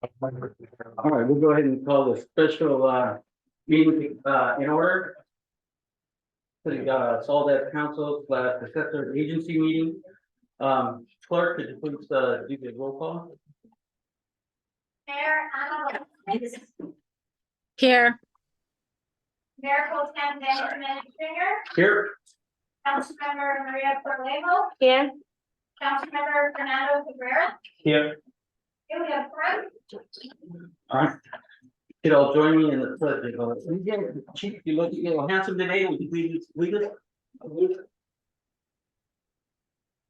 All right, we'll go ahead and call the special meeting in order. The Soledad Council / Assessor Agency meeting. Clerk, could you please do the roll call? Mayor Anna Lopez, Here. Mayor Pro Tem Benjamin Stringer, Here. Councilmember Maria Corlejo, Here. Councilmember Fernando Cabrera. Here. Here we have Frank. All right. Could all join me in the pledge? Chief, you look handsome today. Would you please lead us?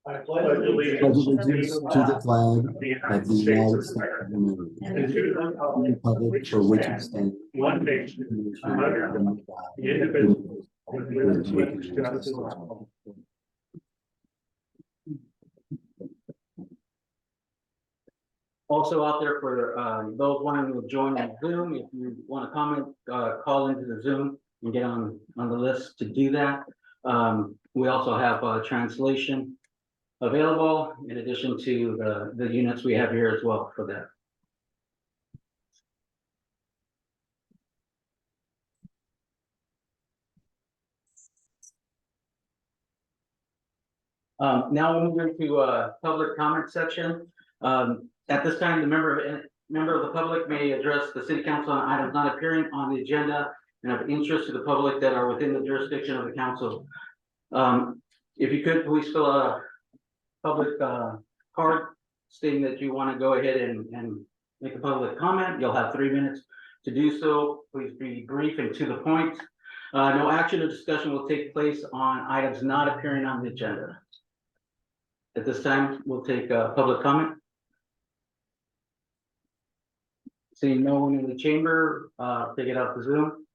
I pledge allegiance to the flag of the United States of America, and to the republic for which it stands, one nation, under God, indivisible, with liberty and justice for all. Also out there for those wanting to join on Zoom, if you want to comment, call into the Zoom and get on the list to do that. We also have translation available in addition to the units we have here as well for that. Now we'll move into public comment section. At this time, the member of the public may address the city council on items not appearing on the agenda and of interest to the public that are within the jurisdiction of the council. If you could, please fill out a public card stating that you want to go ahead and make a public comment. You'll have 3 minutes to do so. Please be brief and to the point. No action or discussion will take place on items not appearing on the agenda. At this time, we'll take public comment. Seeing no one in the chamber, take it out to Zoom.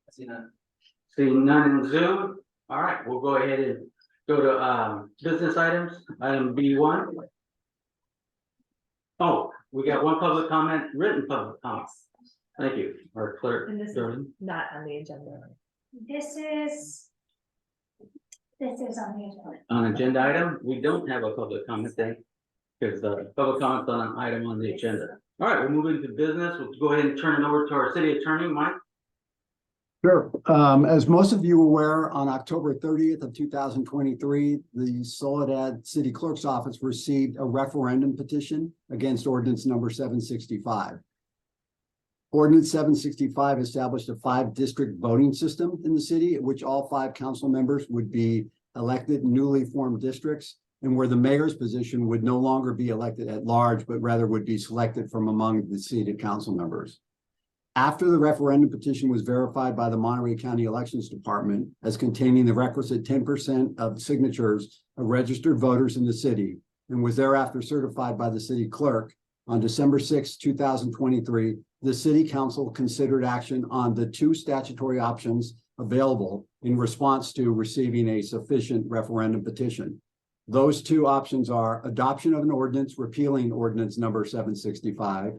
Seeing none in Zoom. All right, we'll go ahead and go to business items. Item B1. Oh, we got one public comment, written public comment. Thank you, our clerk. And this is not on the agenda. This is on the agenda. On agenda item, we don't have a public comment thing because the public comment's on an item on the agenda. All right, we'll move into business. We'll go ahead and turn it over to our city attorney, Mike. Sure. As most of you are aware, on October 30th of 2023, the Soledad City Clerk's Office received a referendum petition against ordinance number 765. Ordinance 765 established a 5-district voting system in the city, in which all 5 council members would be elected in newly formed districts, and where the mayor's position would no longer be elected at large, but rather would be selected from among the seated council members. After the referendum petition was verified by the Monterey County Elections Department as containing the requisite 10% of signatures of registered voters in the city, and was thereafter certified by the city clerk, on December 6, 2023, the city council considered action on the 2 statutory options available in response to receiving a sufficient referendum petition. Those 2 options are adoption of an ordinance repealing ordinance number 765.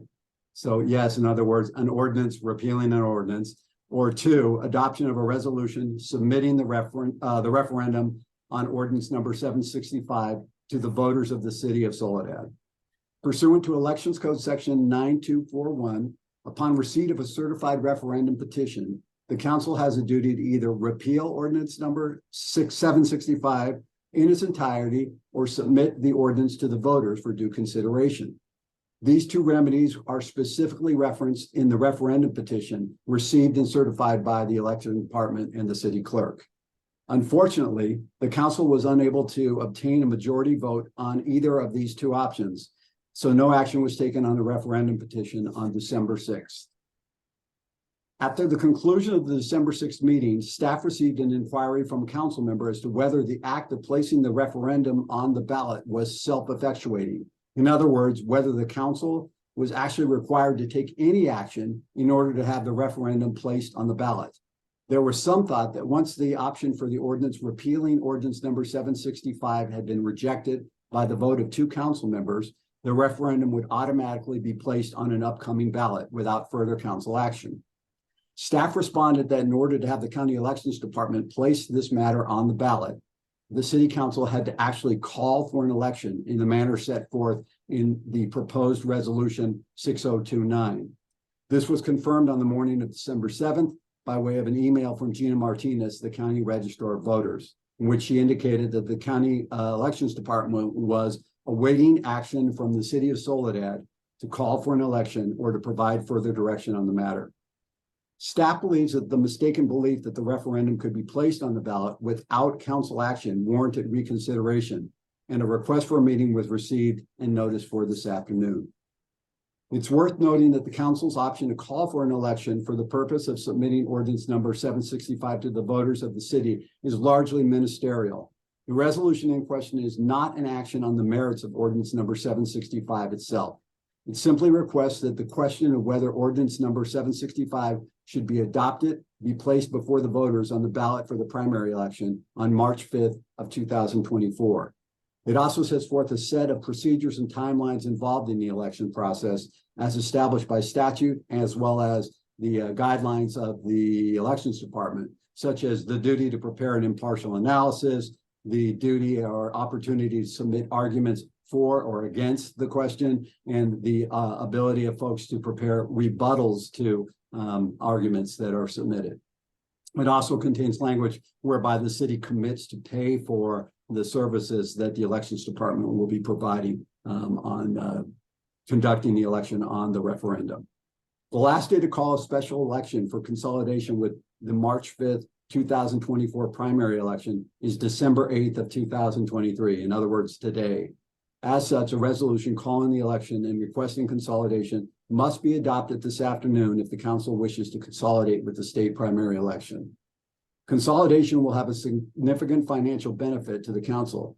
So yes, in other words, an ordinance repealing an ordinance, or 2, adoption of a resolution submitting the referendum on ordinance number 765 to the voters of the city of Soledad. Pursuant to Elections Code section 9241, upon receipt of a certified referendum petition, the council has a duty to either repeal ordinance number 765 in its entirety or submit the ordinance to the voters for due consideration. These 2 remedies are specifically referenced in the referendum petition received and certified by the election department and the city clerk. Unfortunately, the council was unable to obtain a majority vote on either of these 2 options, so no action was taken on the referendum petition on December 6th. After the conclusion of the December 6th meeting, staff received an inquiry from a council member as to whether the act of placing the referendum on the ballot was self-effectuating. In other words, whether the council was actually required to take any action in order to have the referendum placed on the ballot. There was some thought that once the option for the ordinance repealing ordinance number 765 had been rejected by the vote of 2 council members, the referendum would automatically be placed on an upcoming ballot without further council action. Staff responded that in order to have the county elections department place this matter on the ballot, the city council had to actually call for an election in the manner set forth in the proposed resolution 6029. This was confirmed on the morning of December 7th by way of an email from Gina Martinez, the county registrar of voters, in which she indicated that the county elections department was awaiting action from the city of Soledad to call for an election or to provide further direction on the matter. Staff believes that the mistaken belief that the referendum could be placed on the ballot without council action warranted reconsideration, and a request for a meeting was received and noticed for this afternoon. It's worth noting that the council's option to call for an election for the purpose of submitting ordinance number 765 to the voters of the city is largely ministerial. The resolution in question is not an action on the merits of ordinance number 765 itself. It simply requests that the question of whether ordinance number 765 should be adopted be placed before the voters on the ballot for the primary election on March 5th of 2024. It also sets forth a set of procedures and timelines involved in the election process as established by statute, as well as the guidelines of the elections department, such as the duty to prepare an impartial analysis, the duty or opportunity to submit arguments for or against the question, and the ability of folks to prepare rebuttals to arguments that are submitted. It also contains language whereby the city commits to pay for the services that the elections department will be providing on conducting the election on the referendum. The last day to call a special election for consolidation with the March 5th, 2024 primary election is December 8th of 2023. In other words, today. As such, a resolution calling the election and requesting consolidation must be adopted this afternoon if the council wishes to consolidate with the state primary election. Consolidation will have a significant financial benefit to the council.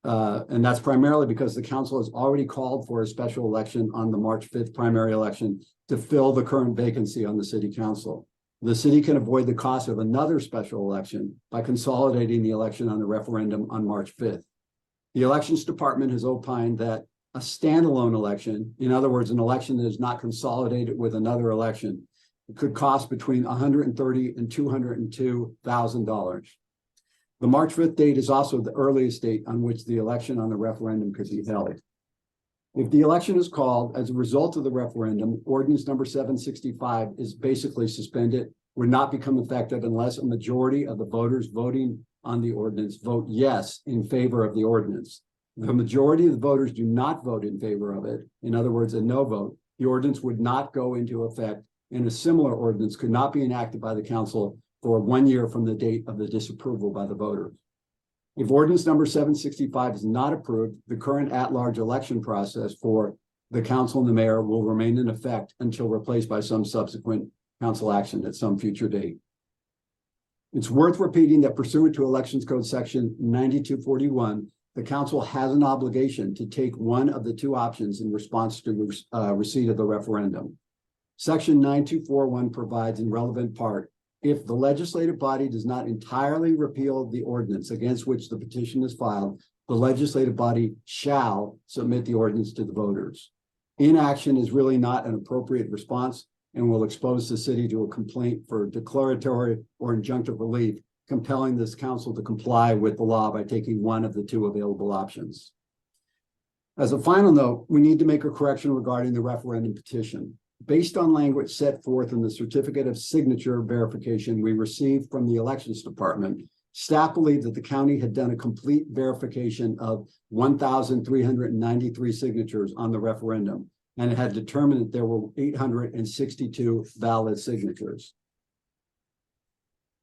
And that's primarily because the council has already called for a special election on the March 5th primary election to fill the current vacancy on the city council. The city can avoid the cost of another special election by consolidating the election on the referendum on March 5th. The elections department has opined that a standalone election, in other words, an election that is not consolidated with another election, could cost between $130,000 and $202,000. The March 5th date is also the earliest date on which the election on the referendum could be held. If the election is called as a result of the referendum, ordinance number 765 is basically suspended, would not become effective unless a majority of the voters voting on the ordinance vote yes in favor of the ordinance. If the majority of the voters do not vote in favor of it, in other words, a no vote, the ordinance would not go into effect, and a similar ordinance could not be enacted by the council for 1 year from the date of the disapproval by the voters. If ordinance number 765 is not approved, the current at-large election process for the council and the mayor will remain in effect until replaced by some subsequent council action at some future date. It's worth repeating that pursuant to Elections Code section 9241, the council has an obligation to take one of the two options in response to receipt of the referendum. Section 9241 provides in relevant part, if the legislative body does not entirely repeal the ordinance against which the petition is filed, the legislative body shall submit the ordinance to the voters. Inaction is really not an appropriate response and will expose the city to a complaint for declaratory or injunctive relief, compelling this council to comply with the law by taking one of the two available options. As a final note, we need to make a correction regarding the referendum petition. Based on language set forth in the certificate of signature verification we received from the elections department, staff believed that the county had done a complete verification of 1,393 signatures on the referendum, and it had determined that there were 862 valid signatures.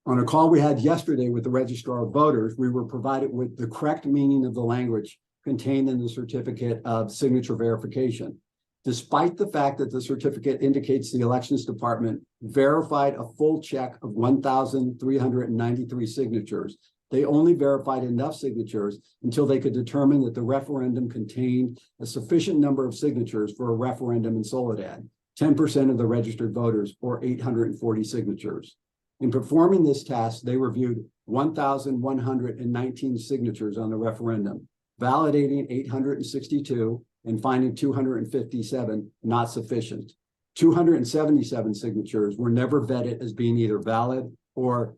On a call we had yesterday with the registrar of voters, we were provided with the correct meaning of the language contained in the certificate of signature verification. Despite the fact that the certificate indicates the elections department verified a full check of 1,393 signatures, they only verified enough signatures until they could determine that the referendum contained a sufficient number of signatures for a referendum in Soledad, 10% of the registered voters, or 840 signatures. In performing this task, they reviewed 1,119 signatures on the referendum, validating 862 and finding 257 not sufficient. 277 signatures were never vetted as being either valid or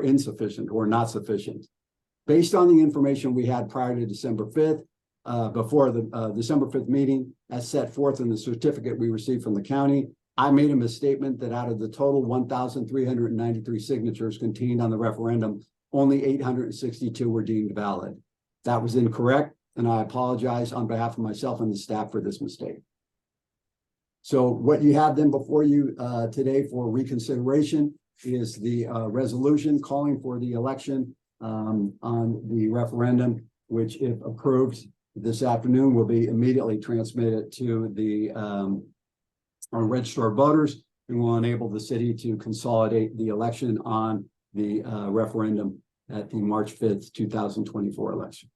insufficient or not sufficient. Based on the information we had prior to December 5th, before the December 5th meeting, as set forth in the certificate we received from the county, I made a misstatement that out of the total 1,393 signatures contained on the referendum, only 862 were deemed valid. That was incorrect, and I apologize on behalf of myself and the staff for this mistake. So what you have then before you today for reconsideration is the resolution calling for the election on the referendum, which, if approved this afternoon, will be immediately transmitted to the register of voters, and will enable the city to consolidate the election on the referendum at the March 5th, 2024 election.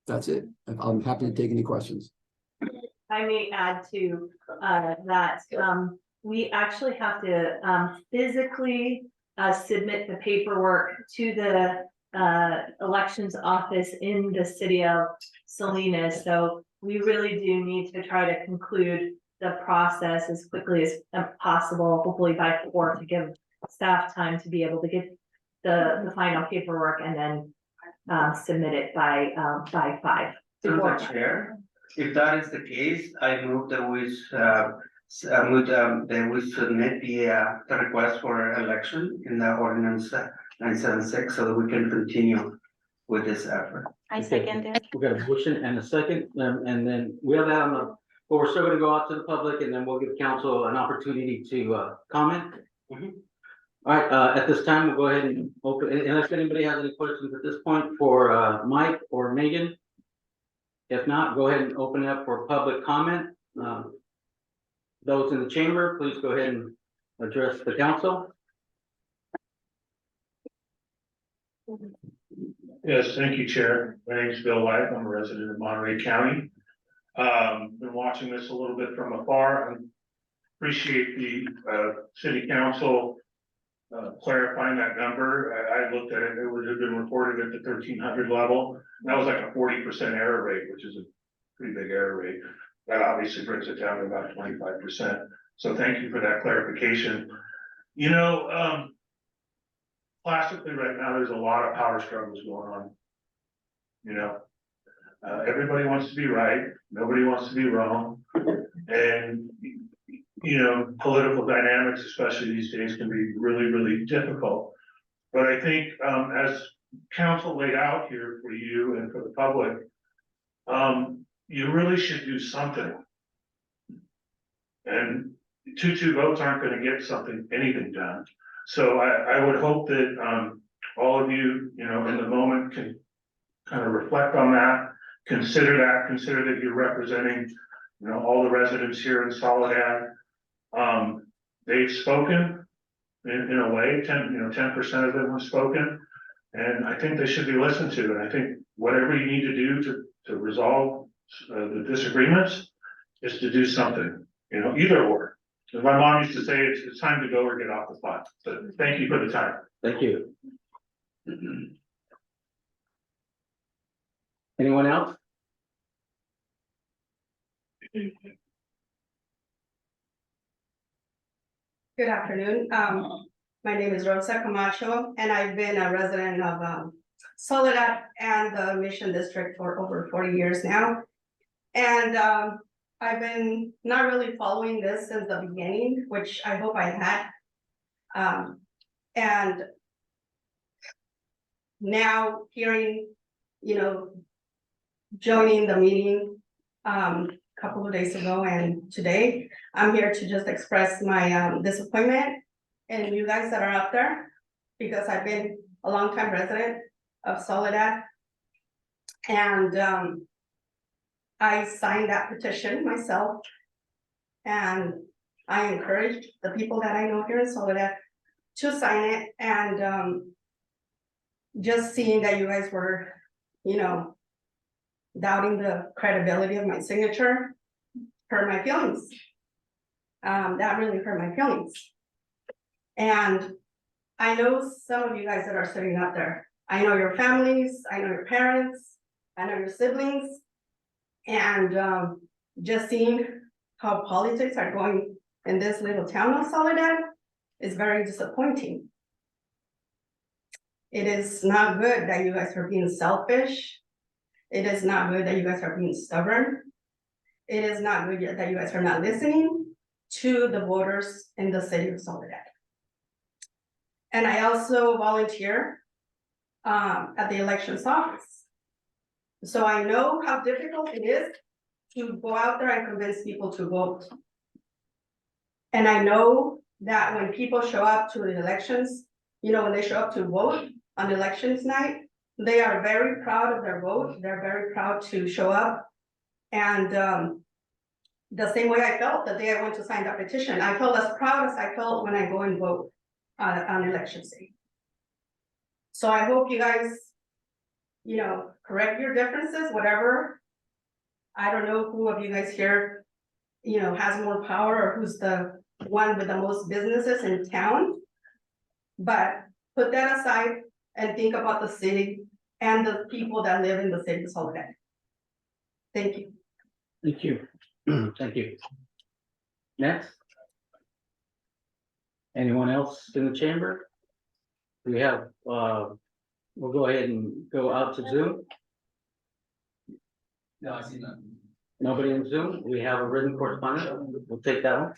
That's it. I'm happy to take any questions. I may add to that we actually have to physically submit the paperwork to the elections office in the city of Salinas. So we really do need to try to conclude the process as quickly as possible, hopefully by 4, to give staff time to be able to get the final paperwork and then submit it by 5. Through the chair, if that is the case, I move that we submit the request for election in the ordinance 976 so that we can continue with this effort. I Okay. second it. We got a motion and a second, and then we have that on the, but we're still gonna go out to the public, and then we'll give council an opportunity to comment. Mhm. All right, at this time, we'll go ahead and open, unless anybody has any questions at this point for Mike or Megan. If not, go ahead and open it up for public comment. Those in the chamber, please go ahead and address the council. Yes, thank you, Chair. My name is Bill White. I'm a resident of Monterey County. Been watching this a little bit from afar and appreciate the city council clarifying that number. I looked at it, it would have been reported at the 1,300 level. That was like a 40% error rate, which is a pretty big error rate. That obviously brings it down to about 25%. So thank you for that clarification. You know, classically right now, there's a lot of power struggles going on. You know, everybody wants to be right. Nobody wants to be wrong. And, you know, political dynamics, especially these days, can be really, really difficult. But I think as council laid out here for you and for the public, you really should do something. And 2-2 votes aren't going to get anything done. So I would hope that all of you, you know, in the moment can kind of reflect on that, consider that you're representing, you know, all the residents here in Soledad. They've spoken in a way, 10% of them have spoken, and I think they should be listened to. And I think whatever you need to do to resolve the disagreements is to do something, you know, either or. As my mom used to say, it's time to go or get off the pot. So thank you for the time. Thank you. Anyone else? Good afternoon. My name is Rosa Camacho, and I've been a resident of Soledad and the Mission District for over 40 years now. And I've been not really following this since the beginning, which I hope I had. And now hearing, you know, joining the meeting a couple of days ago and today, I'm here to just express my disappointment and you guys that are out there, because I've been a longtime resident of Soledad. And I signed that petition myself, and I encouraged the people that I know here in Soledad to sign it. And just seeing that you guys were, you know, doubting the credibility of my signature hurt my feelings. That really hurt my feelings. And I know some of you guys that are sitting up there, I know your families, I know your parents, I know your siblings. And just seeing how politics are going in this little town of Soledad is very disappointing. It is not good that you guys are being selfish. It is not good that you guys are being stubborn. It is not good that you guys are not listening to the voters in the city of Soledad. And I also volunteer at the elections office. So I know how difficult it is to go out there and convince people to vote. And I know that when people show up to the elections, when they show up to vote on elections night, they are very proud of their vote. They're very proud to show up. And the same way I felt the day I went to sign that petition, I felt as proud as I felt when I go and vote on election day. So I hope you guys, correct your differences, whatever. I don't know who of you guys here, has more power or who's the one with the most businesses in town. But put that aside and think about the city and the people that live in the city of Soledad. Thank you. Thank you. Thank you. Next. Anyone else in the chamber? We have, we'll go ahead and go out to Zoom. No, I see none. Nobody in Zoom? We have a written correspondence. We'll take that one.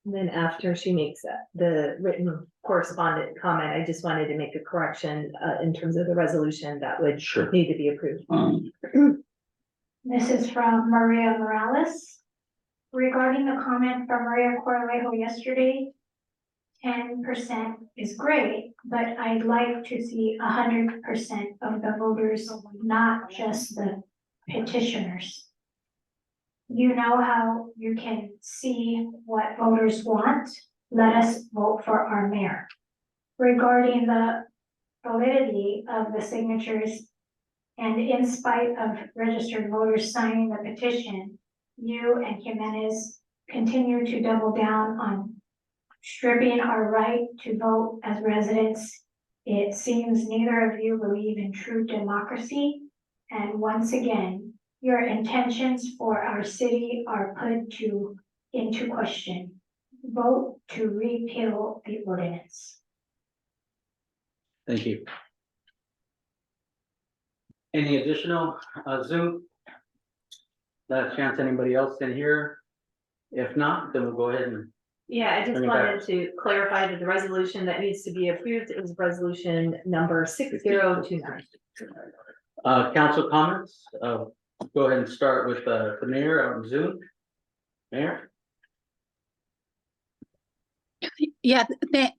And then after she makes the written correspondent comment, I just wanted to make a correction in terms of the resolution that would Sure. need to be approved. This is from Maria Morales. Regarding the comment from Maria Corlejo yesterday, 10% is great, but I'd like to see 100% of the voters, not just the petitioners. You know how you can see what voters want. Let us vote for our mayor. Regarding the validity of the signatures, and in spite of registered voters signing the petition, you and Jimenez continue to double down on stripping our right to vote as residents. It seems neither of you believe in true democracy. And once again, your intentions for our city are put into question. Vote to repeal the ordinance. Thank you. Any additional Zoom? Last chance, anybody else in here? If not, then we'll go ahead and, Yeah, I just Bring it back. wanted to clarify that the resolution that needs to be approved is resolution number 6029. council comments, go ahead and start with the mayor on Zoom. Mayor? Yeah,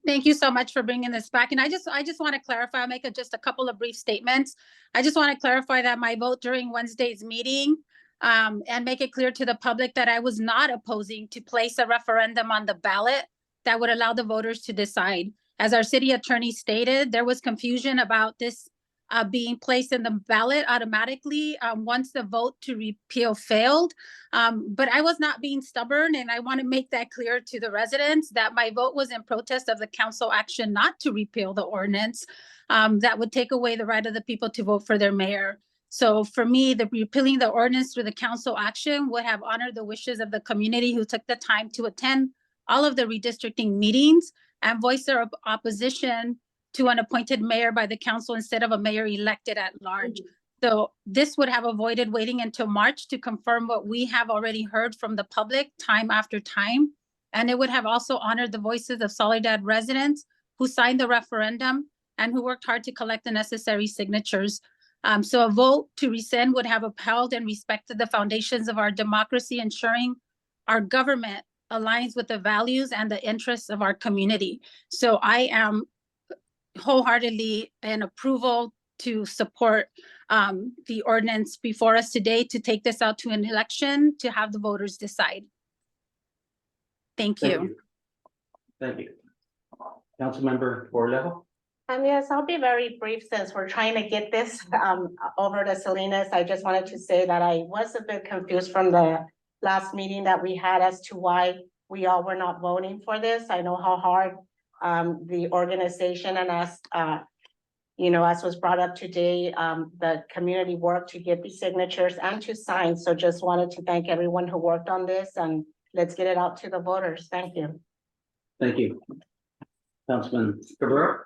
thank you so much for bringing this back. And I just want to clarify, I'll make just a couple of brief statements. I just want to clarify that my vote during Wednesday's meeting and make it clear to the public that I was not opposing to place a referendum on the ballot that would allow the voters to decide. As our city attorney stated, there was confusion about this being placed in the ballot automatically once the vote to repeal failed. But I was not being stubborn, and I want to make that clear to the residents that my vote was in protest of the council action not to repeal the ordinance that would take away the right of the people to vote for their mayor. So for me, the repealing the ordinance through the council action would have honored the wishes of the community who took the time to attend all of the redistricting meetings and voice their opposition to an appointed mayor by the council instead of a mayor elected at large. So this would have avoided waiting until March to confirm what we have already heard from the public time after time. And it would have also honored the voices of Soledad residents who signed the referendum and who worked hard to collect the necessary signatures. So a vote to rescind would have upheld and respected the foundations of our democracy, ensuring our government aligns with the values and the interests of our community. So I am wholeheartedly in approval to support the ordinance before us today to take this out to an election to have the voters decide. Thank you. Thank you. Councilmember Borlejo? Yes, I'll be very brief since we're trying to get this over to Salinas. I just wanted to say that I was a bit confused from the last meeting that we had as to why we all were not voting for this. I know how hard the organization and us, as was brought up today, the community worked to get these signatures and to sign. So just wanted to thank everyone who worked on this, and let's get it out to the voters. Thank you. Thank you. Councilman Cabrera?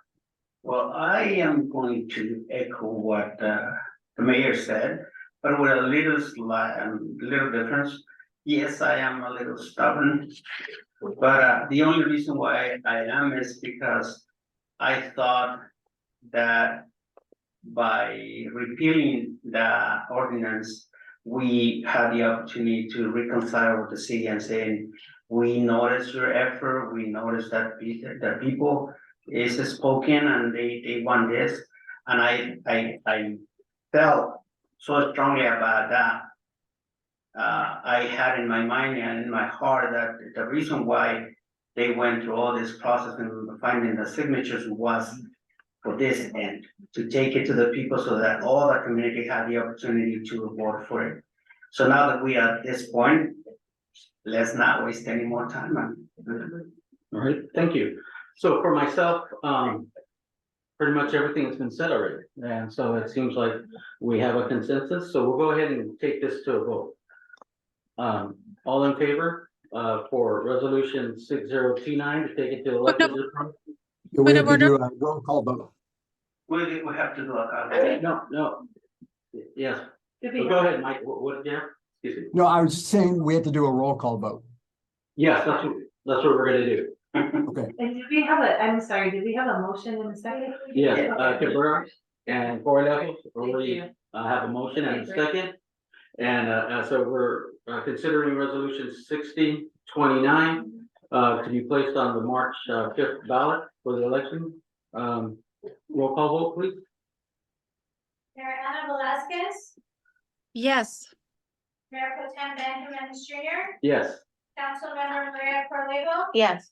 Well, I am going to echo what the mayor said, but with a little difference. Yes, I am a little stubborn, but the only reason why I am is because I thought that by repealing the ordinance, we had the opportunity to reconcile with the city and saying, we notice your effort, we notice that the people is spoken and they want this. And I felt so strongly about that. I had in my mind and in my heart that the reason why they went through all this process and finding the signatures was for this end, to take it to the people so that all the community had the opportunity to vote for it. So now that we are at this point, let's not waste any more time on it. All right, thank you. So for myself, pretty much everything has been said already. And so it seems like we have a consensus, so we'll go ahead and take this to a vote. All in favor, for resolution 6029 to take it to elected. We have to do a roll call vote. We have to do a. No, yes, Did so we- go ahead, Mike, what, yeah, excuse me. No, I was saying we have to do a roll call vote. Yes, that's what we're gonna do. And did we have I'm sorry, did we have a motion in a second? Yes, Cabrera and Corey Thank already you. have a motion and a second. And so we're considering resolution 6029 to be placed on the March 5th ballot for the election. Roll call vote, please. Mayor Anna Velazquez, Yes. Mayor Pro Tem Benjamin Stringer, Yes. Councilmember Maria Corlejo, Yes.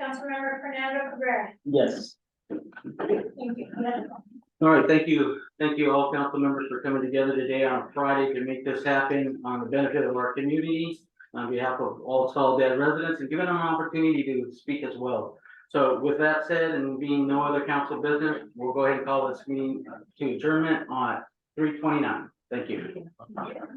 Councilmember Fernando Cabrera. Yes. Thank you. All right, thank you all council members for coming together today on a Friday to make this happen on the benefit of our community, on behalf of all Soledad residents, and giving them an opportunity to speak as well. So with that said, and being no other council business, we'll go ahead and call this meeting to adjournment on 3/29. Thank you.